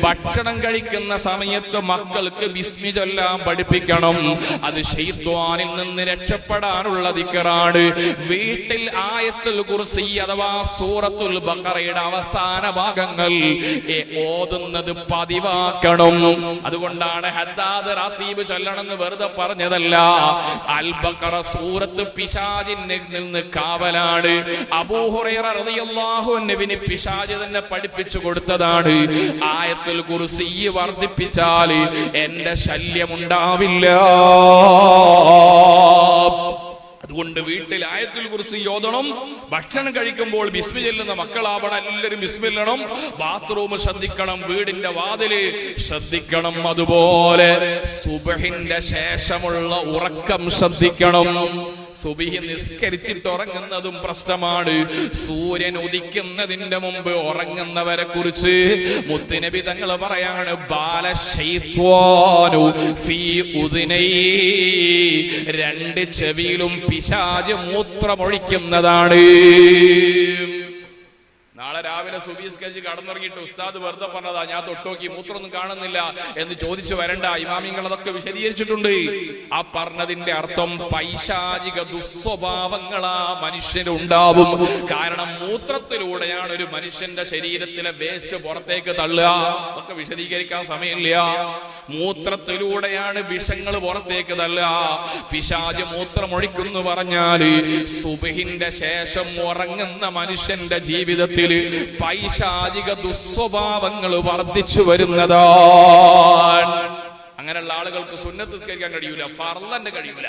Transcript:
ഭക്ഷണം കഴിക്കുന്ന സമയത്ത് മക്കൾക്ക് ബിസ്മി ചൊല്ലാൻ പഠിപ്പിക്കണം. അത് ശൈത്വാനിൽ നിന്ന് രക്ഷപ്പെടാനുള്ള ദിക്റാണ്. വീട്ടിൽ ആയത്തുൽ കുർസി അഥവാ സൂറത്തുൽ ബഖറയുടെ അവസാന ഭാഗങ്ങൾ ഓതുന്നത് പതിവാക്കണം. അതുകൊണ്ടാണ് ഹദ്ദാദ് റാത്തീബ് ചൊല്ലണമെന്ന് വെറുതെ പറഞ്ഞതല്ല. അൽ ബഖറ സൂറത്ത് പിശാചിനിൽ നിന്ന് കാവലാണ്. അബൂ ഹുറൈറ റളിയല്ലാഹു അൻഹുവിന് പിശാച് തന്നെ പഠിപ്പിച്ചു കൊടുത്തതാണ്. ആയത്തുൽ കുർസി വർദ്ധിപ്പിച്ചാൽ എന്റെ ശല്യമുണ്ടാവില്ല. അതുകൊണ്ട് വീട്ടിൽ ആയത്തുൽ കുർസി ഓതണം. ഭക്ഷണം കഴിക്കുമ്പോൾ ബിസ്മി ചൊല്ലുന്ന മക്കളാവണം. എല്ലാവരും ബിസ്മി ചൊല്ലണം. ബാത്റൂം ശ്രദ്ധിക്കണം, വീടിന്റെ വാതില് ശ്രദ്ധിക്കണം. അതുപോലെ സുബ്ഹിന്റെ ശേഷമുള്ള ഉറക്കം ശ്രദ്ധിക്കണം. സുബ്ഹി നിസ്കരിച്ചിട്ട് ഉറങ്ങുന്നതും പ്രശ്നമാണ്. സൂര്യൻ ഉദിക്കുന്നതിന്റെ മുമ്പ് ഉറങ്ങുന്നവരെ കുറിച്ച് മുത്തുനബി തങ്ങൾ പറയാണ്, ബാല ശൈത്വാനു ഫീ ഉദ്നൈ, രണ്ട് ചെവിയിലും പിശാച് മൂത്രമൊഴിക്കുന്നതാണ്. നാളെ രാവിലെ സുബീസ് കഴിച്ച് കടന്നുറങ്ങിയിട്ട് ഉസ്താദ് വെറുതെ പറഞ്ഞതാ, ഞാൻ തൊട്ടോക്കി മൂത്രമൊന്നും കാണുന്നില്ല എന്ന് ചോദിച്ചു വരണ്ട. ഇമാമിങ്ങൾ അതൊക്കെ വിശദീകരിച്ചിട്ടുണ്ട്. ആ പറഞ്ഞതിന്റെ അർത്ഥം പൈശാചിക ദുസ്വഭാവങ്ങളാ മനുഷ്യനുണ്ടാവും. കാരണം മൂത്രത്തിലൂടെയാണ് ഒരു മനുഷ്യന്റെ ശരീരത്തിലെ വേസ്റ്റ് പുറത്തേക്ക് തള്ളുക. അതൊക്കെ വിശദീകരിക്കാൻ സമയമില്ല. മൂത്രത്തിലൂടെയാണ് വിഷങ്ങൾ പുറത്തേക്ക് തള്ളുക. പിശാച് മൂത്രമൊഴിക്കുന്നു പറഞ്ഞാല് സുബ്ഹിന്റെ ശേഷം ഉറങ്ങുന്ന മനുഷ്യന്റെ ജീവിതത്തിൽ പൈശാചിക ദുസ്വഭാവങ്ങൾ വർദ്ധിച്ചു വരുന്നതാണ്. അങ്ങനെയുള്ള ആളുകൾക്ക് സുന്നത്ത് നിസ്കരിക്കാൻ കഴിയൂല, ഫർള് തന്നെ കഴിയൂല.